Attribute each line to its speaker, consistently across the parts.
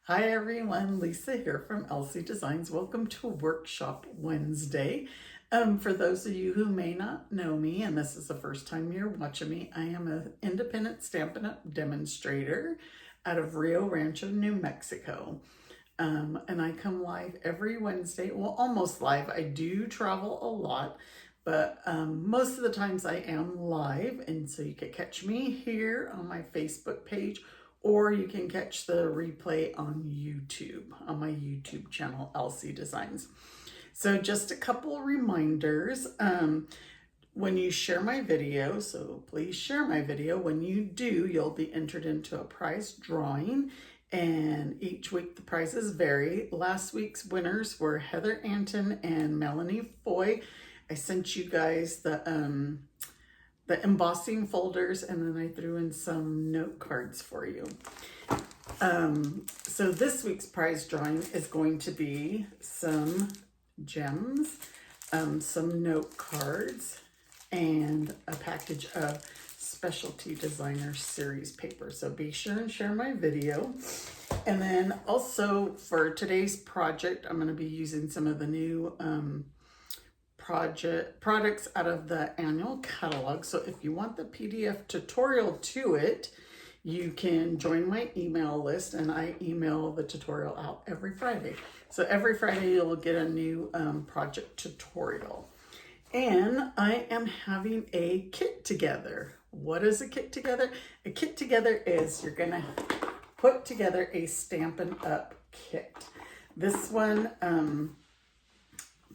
Speaker 1: Hi everyone, Lisa here from LC Designs. Welcome to Workshop Wednesday. For those of you who may not know me, and this is the first time you're watching me, I am an independent Stampin' Up! Demonstrator out of Rio Rancho, New Mexico. And I come live every Wednesday, well, almost live. I do travel a lot, but most of the times I am live, and so you can catch me here on my Facebook page, or you can catch the replay on YouTube, on my YouTube channel, LC Designs. So just a couple reminders. When you share my video, so please share my video. When you do, you'll be entered into a prize drawing, and each week the prizes vary. Last week's winners were Heather Anton and Melanie Foy. I sent you guys the embossing folders, and then I threw in some note cards for you. So this week's prize drawing is going to be some gems, some note cards, and a package of specialty designer series paper. So be sure and share my video. And then also for today's project, I'm going to be using some of the new products out of the annual catalog. So if you want the PDF tutorial to it, you can join my email list, and I email the tutorial out every Friday. So every Friday you'll get a new project tutorial. And I am having a kit together. What is a kit together? A kit together is you're gonna put together a Stampin' Up! Kit. This one,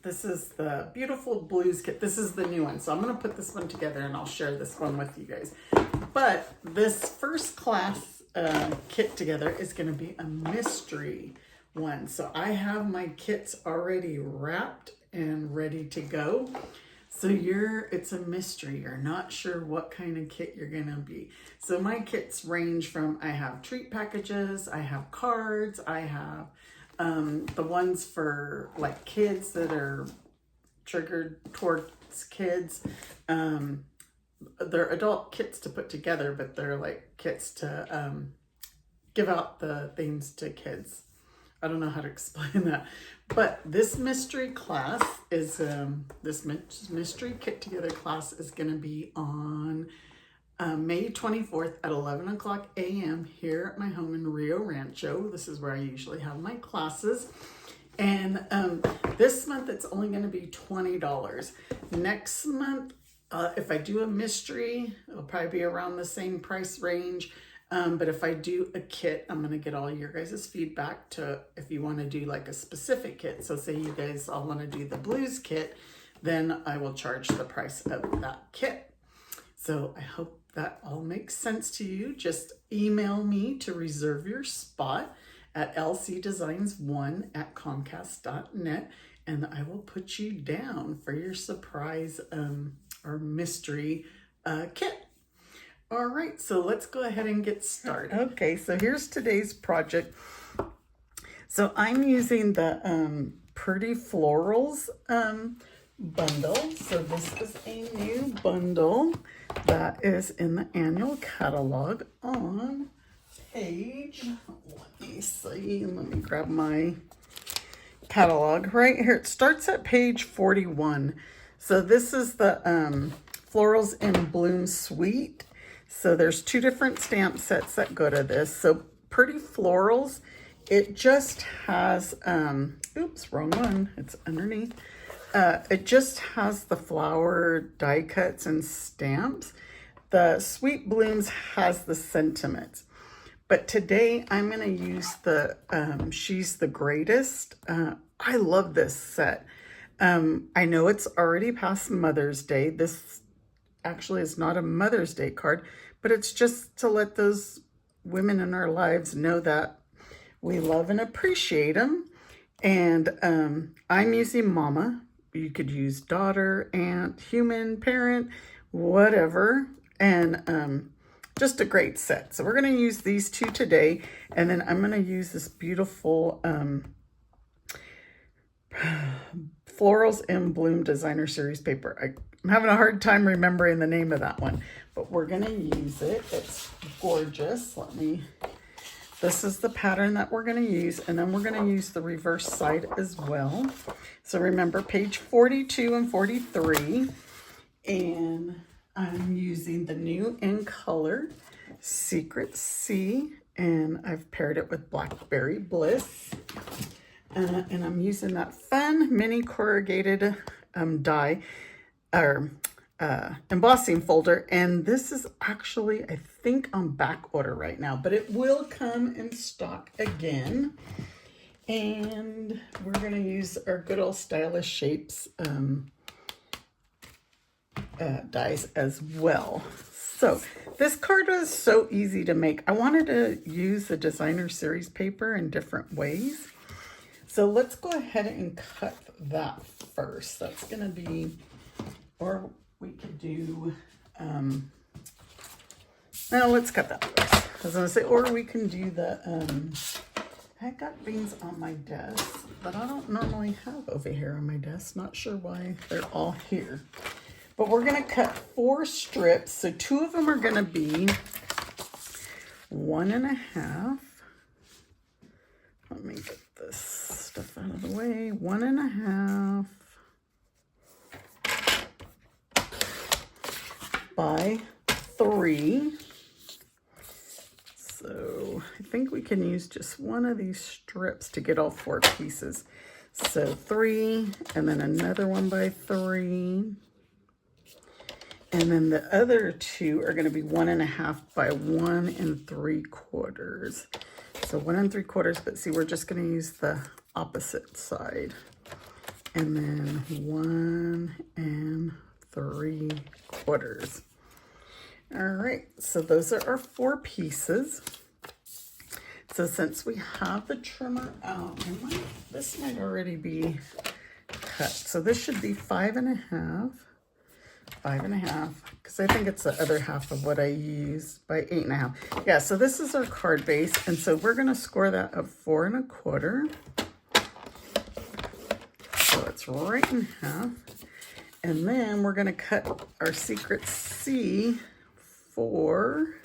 Speaker 1: this is the Beautiful Blues kit. This is the new one. So I'm going to put this one together, and I'll share this one with you guys. But this first class kit together is going to be a mystery one. So I have my kits already wrapped and ready to go. So it's a mystery. You're not sure what kind of kit you're going to be. So my kits range from, I have treat packages, I have cards, I have the ones for like kids that are triggered towards kids. They're adult kits to put together, but they're like kits to give out the things to kids. I don't know how to explain that. But this mystery class is, this mystery kit together class is going to be on May 24th at 11 o'clock a.m. here at my home in Rio Rancho. This is where I usually have my classes. And this month it's only going to be $20. Next month, if I do a mystery, it'll probably be around the same price range. But if I do a kit, I'm going to get all your guys' feedback to if you want to do like a specific kit. So say you guys all want to do the blues kit, then I will charge the price of that kit. So I hope that all makes sense to you. Just email me to reserve your spot at lcdesigns1@comcast.net, and I will put you down for your surprise or mystery kit. All right, so let's go ahead and get started. Okay, so here's today's project. So I'm using the Pretty Florals bundle. So this is a new bundle that is in the annual catalog on page, let me see, let me grab my catalog right here. It starts at page 41. So this is the Florals in Bloom Suite. So there's two different stamp sets that go to this. So Pretty Florals, it just has, oops, wrong one, it's underneath. It just has the flower die cuts and stamps. The Sweet Blooms has the sentiments. But today I'm going to use the She's the Greatest. I love this set. I know it's already past Mother's Day. This actually is not a Mother's Day card, but it's just to let those women in our lives know that we love and appreciate them. And I'm using Mama. You could use daughter, aunt, human, parent, whatever. And just a great set. So we're going to use these two today. And then I'm going to use this beautiful Florals in Bloom Designer Series paper. I'm having a hard time remembering the name of that one, but we're going to use it. It's gorgeous. Let me this is the pattern that we're going to use, and then we're going to use the reverse side as well. So remember page 42 and 43, and I'm using the new in color Secret C, and I've paired it with Blackberry Bliss. And I'm using that fun mini corrugated die or embossing folder, and this is actually, I think, on back order right now, but it will come in stock again. And we're going to use our good old Stylish Shapes dies as well. So this card was so easy to make. I wanted to use the designer series paper in different ways. So let's go ahead and cut that first. That's going to be, or we could do, now let's cut that first. I was going to say, or we can do the, I got things on my desk that I don't normally have over here on my desk. Not sure why they're all here. But we're going to cut 4 strips. So 2 of them are going to be 1.5. Let me get this stuff out of the way. 1.5 by 3. So I think we can use just one of these strips to get all 4 pieces. So 3, and then another one by 3. And then the other 2 are going to be 1.5 by 1 3/4. So 1 3/4, but see, we're just going to use the opposite side. And then 1 3/4. All right, so those are our 4 pieces. So since we have the trimmer out, this might already be cut. So this should be 5.5, because I think it's the other half of what I used, by 8.5. Yeah, so this is our card base, and so we're going to score that at 4 1/4. So it's right in half. And then we're going to cut our Secret C 4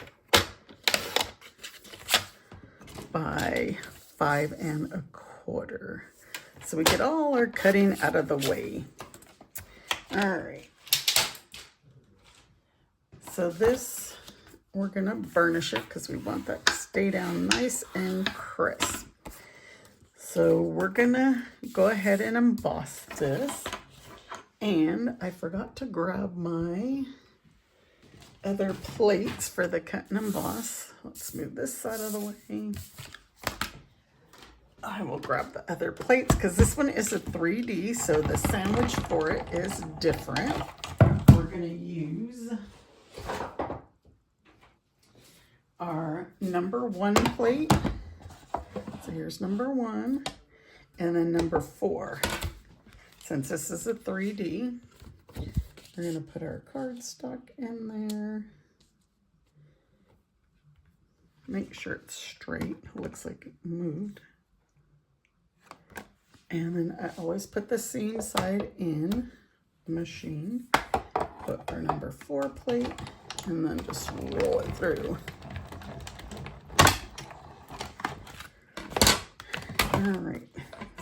Speaker 1: by 5 1/4. So we get all our cutting out of the way. All right. So this, we're going to burnish it because we want that to stay down nice and crisp. So we're going to go ahead and emboss this. And I forgot to grab my other plates for the cut and emboss. Let's move this side of the way. I will grab the other plates because this one is a 3D, so the sandwich for it is different. We're going to use our number 1 plate. So here's number 1, and then number 4. Since this is a 3D, we're going to put our cardstock in there. Make sure it's straight. It looks like it moved. And then I always put the seam side in the machine. Put our number 4 plate, and then just roll it through. All right,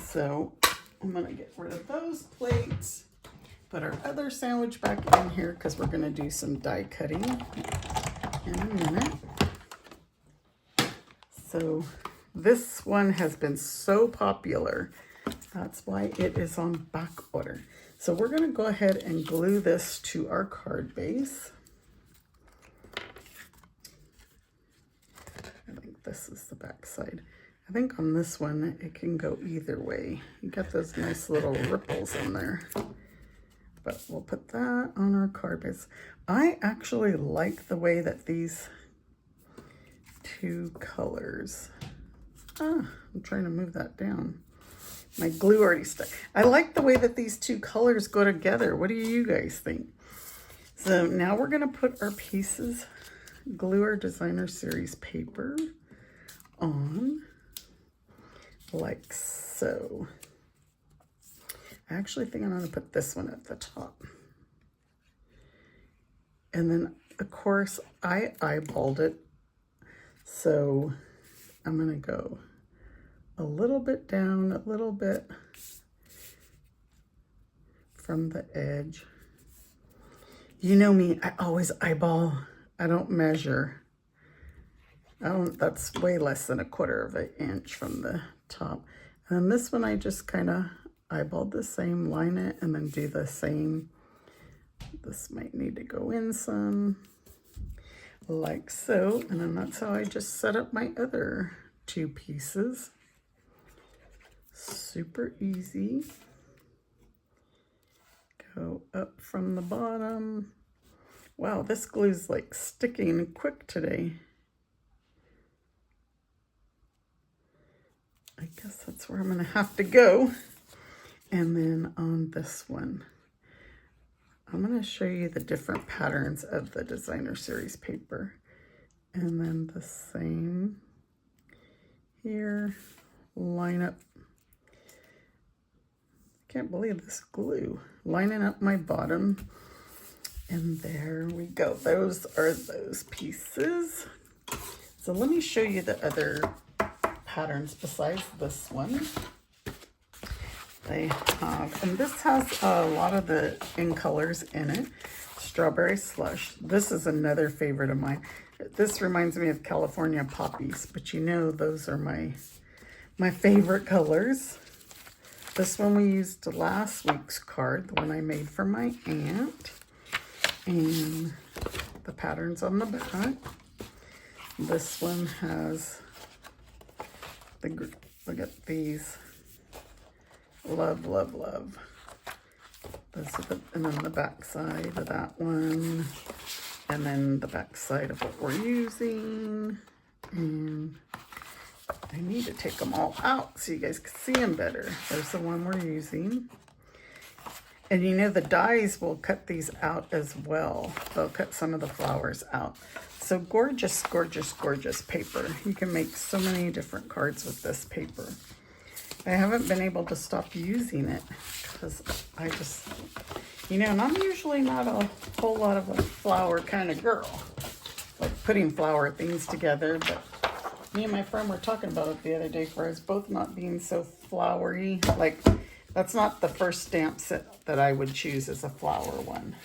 Speaker 1: so I'm gonna get rid of those plates, put our other sandwich back in here because we're gonna do some die cutting in a minute. So this one has been so popular. That's why it is on back order. So we're gonna go ahead and glue this to our card base. I think this is the back side. I think on this one, it can go either way. You got those nice little ripples in there. But we'll put that on our card base. I actually like the way that these 2 colors, I'm trying to move that down. My glue already stuck. I like the way that these 2 colors go together. What do you guys think? So now we're gonna put our pieces, glue our designer series paper on like so. I actually think I'm going to put this one at the top. And then, of course, I eyeballed it. So I'm going to go a little bit down, a little bit from the edge. You know me, I always eyeball. I don't measure. That's way less than 1/4 of an inch from the top. And this one I just kind of eyeballed the same, line it, and then do the same. This might need to go in some, like so. And then that's how I just set up my other 2 pieces. Super easy. Go up from the bottom. Wow, this glue's like sticking quick today. I guess that's where I'm gonna have to go. And then on this one, I'm gonna show you the different patterns of the designer series paper. And then the same here, line up. Can't believe this glue. Lining up my bottom. And there we go. Those are those pieces. So let me show you the other patterns besides this one. They have, and this has a lot of the in colors in it. Strawberry Slush. This is another favorite of mine. This reminds me of California Poppies, but you know those are my favorite colors. This one we used last week's card, the one I made for my aunt. And the patterns on the back. This one has the, look at these. Love, love, love. Those are the, and then the back side of that one. And then the back side of what we're using. And I need to take them all out so you guys can see them better. There's the one we're using. And you know the dies will cut these out as well. They'll cut some of the flowers out. So gorgeous, gorgeous, gorgeous paper. You can make so many different cards with this paper. I haven't been able to stop using it because I just, you know, and I'm usually not a whole lot of a flower kind of girl. Like putting flower things together, but me and my friend were talking about it the other day for us both not being so flowery. Like, that's not the first stamp set that I would choose as a flower one.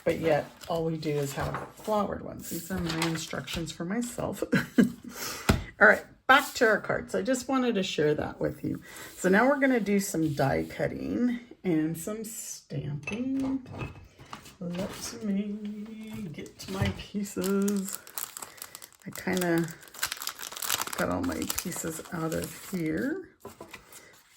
Speaker 1: But yet, all we do is have flowered ones. These are my instructions for myself. All right, back to our cards. I just wanted to share that with you. So now we're going to do some die cutting and some stamping. Let me get to my pieces. I kind of got all my pieces out of here.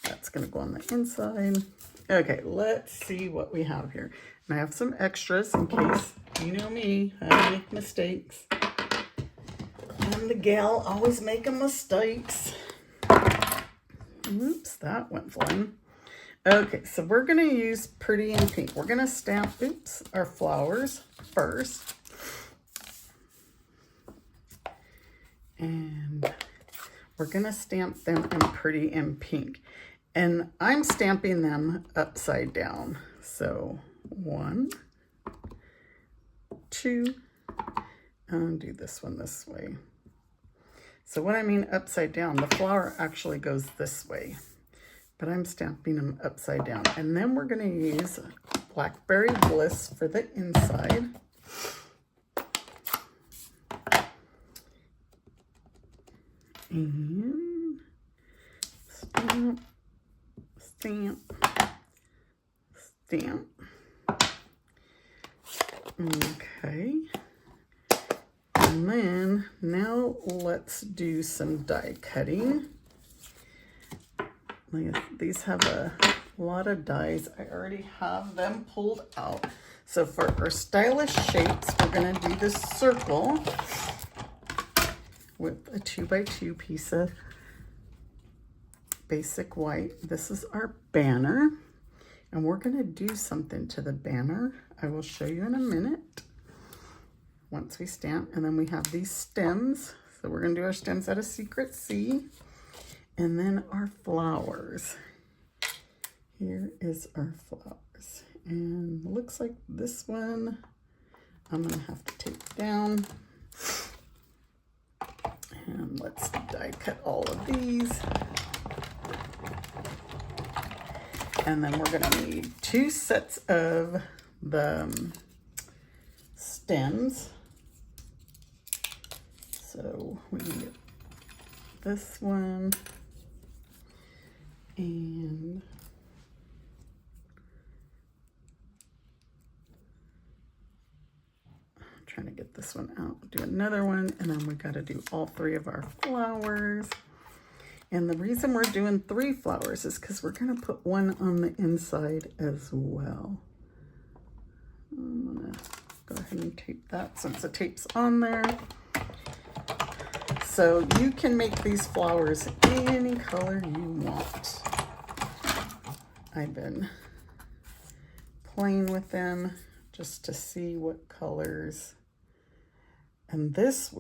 Speaker 1: That's going to go on the inside. Okay, let's see what we have here. And I have some extras in case, you know me, I make mistakes. I'm the gal always making mistakes. Oops, that went flying. Okay, so we're going to use Pretty in Pink. We're going to stamp, our flowers first. And we're going to stamp them in Pretty in Pink. And I'm stamping them upside down. So 1, 2, and do this one this way. So what I mean upside down, the flower actually goes this way, but I'm stamping them upside down. And then we're going to use Blackberry Bliss for the inside. And stamp. Stamp, stamp. Okay. And then now let's do some die cutting. These have a lot of dies. I already have them pulled out. So for our stylish shapes, we're going to do this circle with a 2x2 piece of basic white. This is our banner, and we're going to do something to the banner. I will show you in a minute once we stamp. And then we have these stems, so we're going to do our stems out of Secret C, and then our flowers. Here is our flowers, and it looks like this one I'm going to have to take down. And And let's die cut all of these. And then we're gonna need 2 sets of the stems. So we need this one and I'm trying to get this one out. Do another one, and then we got to do all 3 of our flowers. And the reason we're doing 3 flowers is because we're going to put one on the inside as well. I'm going to go ahead and tape that since the tape's on there. So you can make these flowers any color you want. I've been playing with them just to see what colors. And this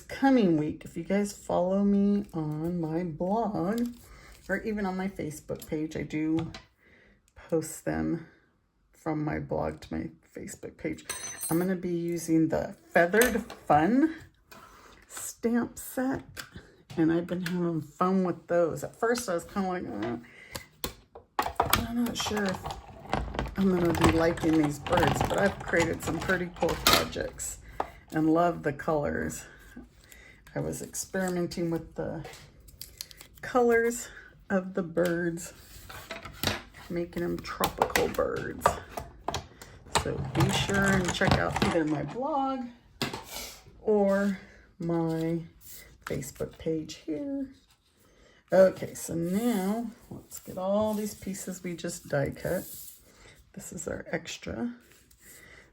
Speaker 1: coming week, if you guys follow me on my blog or even on my Facebook page, I do post them from my blog to my Facebook page. I'm going to be using the Feathered Fun stamp set, and I've been having fun with those. At first I was kind of like, I'm not sure if I'm going to be liking these birds, but I've created some pretty cool projects and love the colors. I was experimenting with the colors of the birds, making them tropical birds. So be sure and check out either my blog or my Facebook page here. Okay, so now let's get all these pieces we just die cut. This is our extra.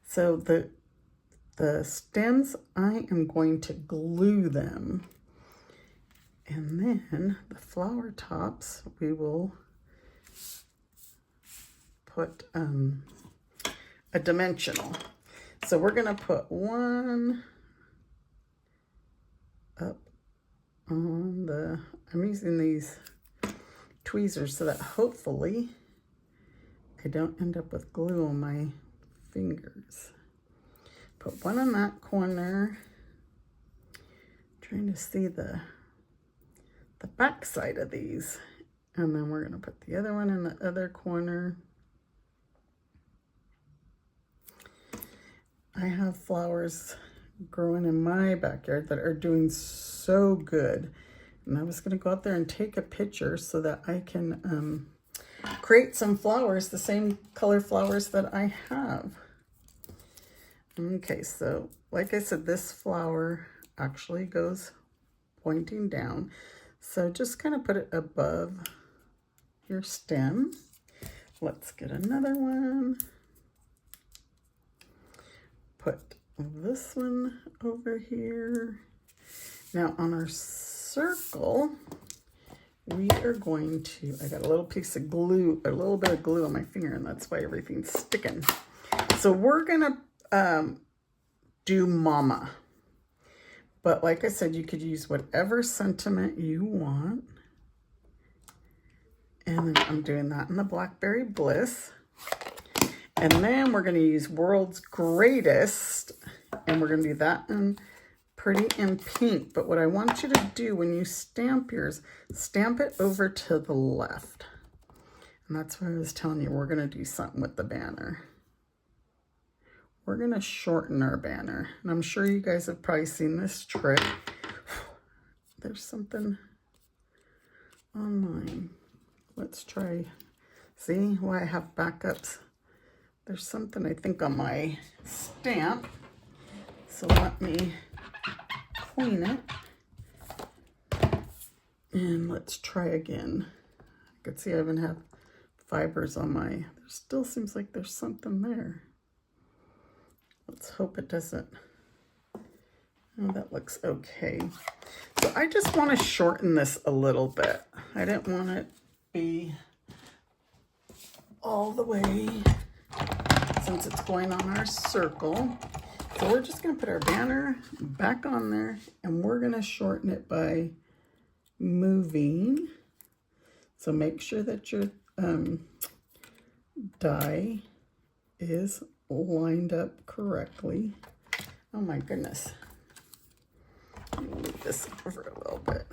Speaker 1: So the stems, I am going to glue them. And then the flower tops, we will put a dimensional. So we're going to put one up on the, I'm using these tweezers so that hopefully I don't end up with glue on my fingers. Put one on that corner. Trying to see the back side of these. And then we're going to put the other one in the other corner. I have flowers growing in my backyard that are doing so good. And I was going to go out there and take a picture so that I can create some flowers, the same color flowers that I have. Okay, so like I said, this flower actually goes pointing down. So just kind of put it above your stem. Let's get another one. Put this one over here. Now on our circle, we are going to, I got a little piece of glue, a little bit of glue on my finger, and that's why everything's sticking. So we're gonna do mama. But like I said, you could use whatever sentiment you want. And then I'm doing that in the Blackberry Bliss. And then we're going to use World's Greatest. And we're going to do that in pretty in pink. But what I want you to do when you stamp yours, stamp it over to the left. And that's what I was telling you. We're going to do something with the banner. We're going to shorten our banner. And I'm sure you guys have probably seen this trick. There's something on mine. Let's try. See why I have backups? There's something I think on my stamp. So let me clean it. And let's try again. I can see I even have fibers on my, there still seems like there's something there. Let's hope it doesn't. Oh, that looks okay. So I just want to shorten this a little bit. I didn't want it to be all the way since it's going on our circle. So we're just going to put our banner back on there, and we're going to shorten it by moving. So make sure that your die is lined up correctly. Oh my goodness. Move this over a little bit.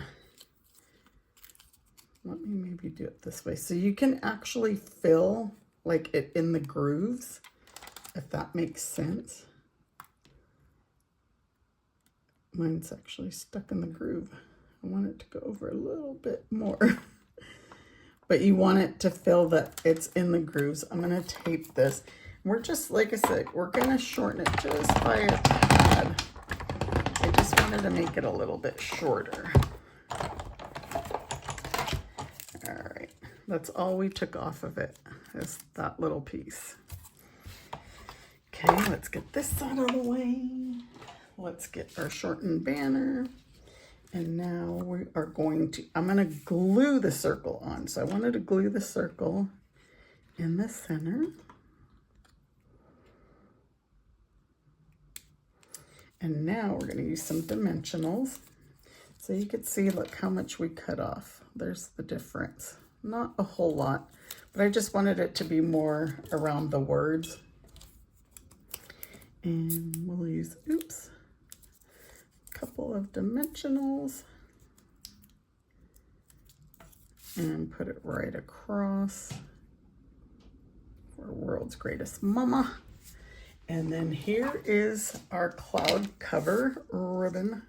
Speaker 1: Let me maybe do it this way. So you can actually fill like it in the grooves, if that makes sense. Mine's actually stuck in the groove. I want it to go over a little bit more. But you want it to feel that it's in the grooves. I'm going to tape this. We're just, like I said, we're going to shorten it just by a tad. I just wanted to make it a little bit shorter. All right. That's all we took off of it, is that little piece. Okay, let's get this out of the way. Let's get our shortened banner. And now we are going to, I'm going to glue the circle on. So I wanted to glue the circle in the center. And now we're going to use some dimensionals. So you can see, look how much we cut off. There's the difference. Not a whole lot, but I just wanted it to be more around the words. And we'll use, oops, couple of dimensionals and put it right across for World's Greatest Mama. And then here is our cloud cover ribbon.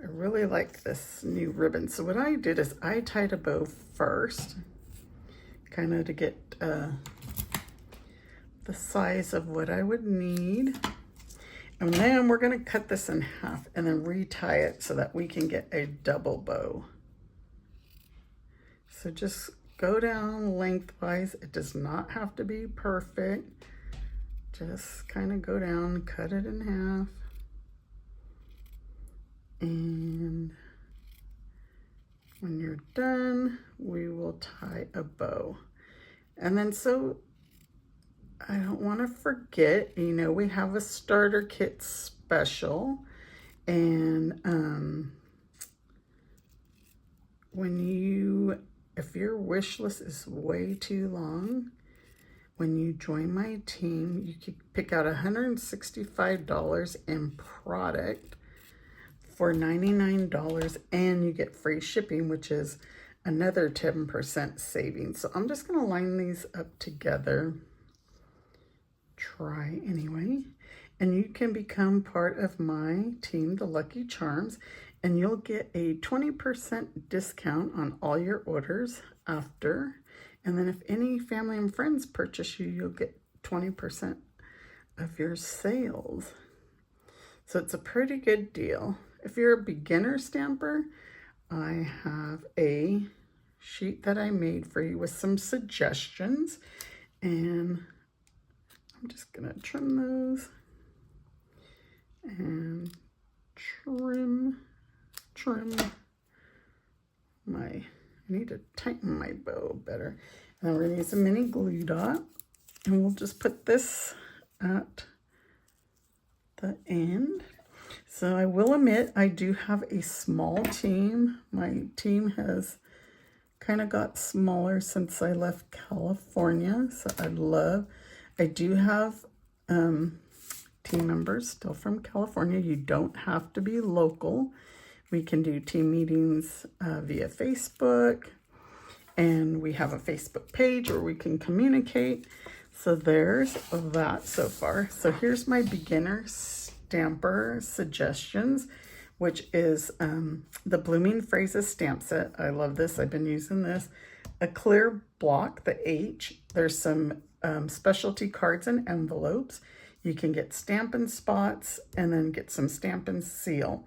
Speaker 1: I really like this new ribbon. So what I did is I tied a bow first, kind of to get the size of what I would need. And then we're going to cut this in half and then retie it so that we can get a double bow. So just go down lengthwise. It does not have to be perfect. Just kind of go down, cut it in half. And when you're done, we will tie a bow. And then so I don't want to forget, you know, we have a starter kit special, and if your wish list is way too long, when you join my team, you can pick out $165 in product for $99, and you get free shipping, which is another 10% savings. So I'm just going to line these up together. Try anyway, and you can become part of my team, the Lucky Charms, and you'll get a 20% discount on all your orders after. And then if any family and friends purchase you, you'll get 20% of your sales. So it's a pretty good deal. If you're a beginner stamper, I have a sheet that I made for you with some suggestions, and I'm just gonna trim those and trim I need to tighten my bow better. And we're gonna use a mini glue dot, and we'll just put this at the end. So I will admit, I do have a small team. My team has kind of got smaller since I left California, so I do have team members still from California. You don't have to be local. We can do team meetings via Facebook, and we have a Facebook page where we can communicate. So there's that so far. So here's my beginner stamper suggestions, which is the Blooming Phrases stamp set. I love this. I've been using this. A clear block, the H. There's some specialty cards and envelopes. You can get Stampin' spots and then get some Stampin' seal.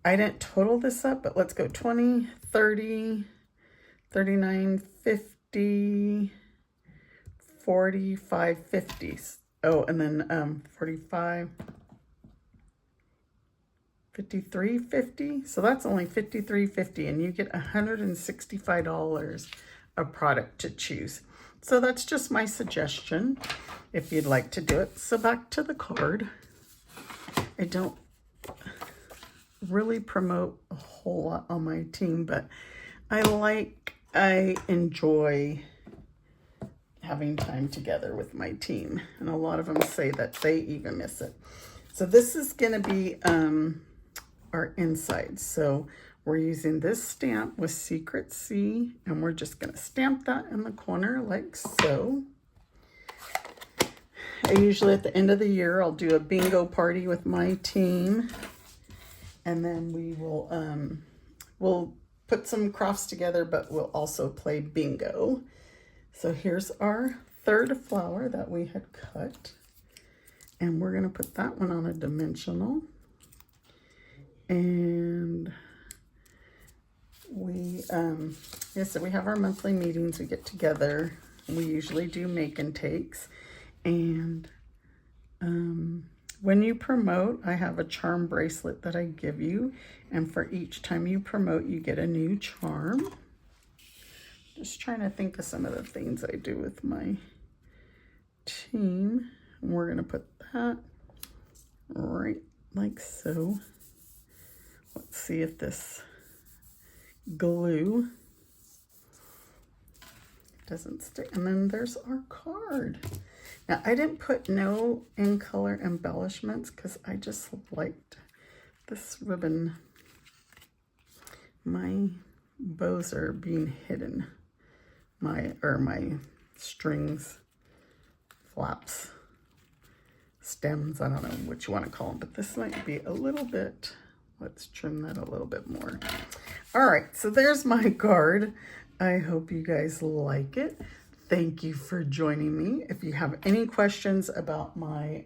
Speaker 1: I didn't total this up, but let's go 20, 30, 39, 50, 45, 50. Oh, and then 45, 53, 50. So that's only $53.50, and you get $165 of product to choose. So that's just my suggestion if you'd like to do it. So back to the card. I don't really promote a whole lot on my team, but I enjoy having time together with my team, and a lot of them say that they even miss it. So this is going to be our inside. So we're using this stamp with Secret C, and we're just going to stamp that in the corner like so. I usually at the end of the year, I'll do a bingo party with my team, and then we will we'll put some crafts together, but we'll also play bingo. So here's our third flower that we had cut, and we're going to put that one on a dimensional. And we so we have our monthly meetings. We get together. We usually do make and takes. And when you promote, I have a charm bracelet that I give you, and for each time you promote, you get a new charm. Just trying to think of some of the things I do with my team. And we're going to put that right like so. Let's see if this glue doesn't stick. And then there's our card. Now, I didn't put no in color embellishments because I just liked this ribbon. My bows are being hidden. My strings, flaps, stems, I don't know what you want to call them, but this might be a little bit, let's trim that a little bit more. All right, so there's my card. I hope you guys like it. Thank you for joining me. If you have any questions about my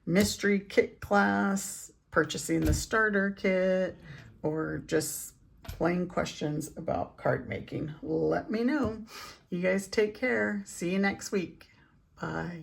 Speaker 1: mystery kit class, purchasing the starter kit, or just plain questions about card making, let me know. You guys take care. See you next week. Bye.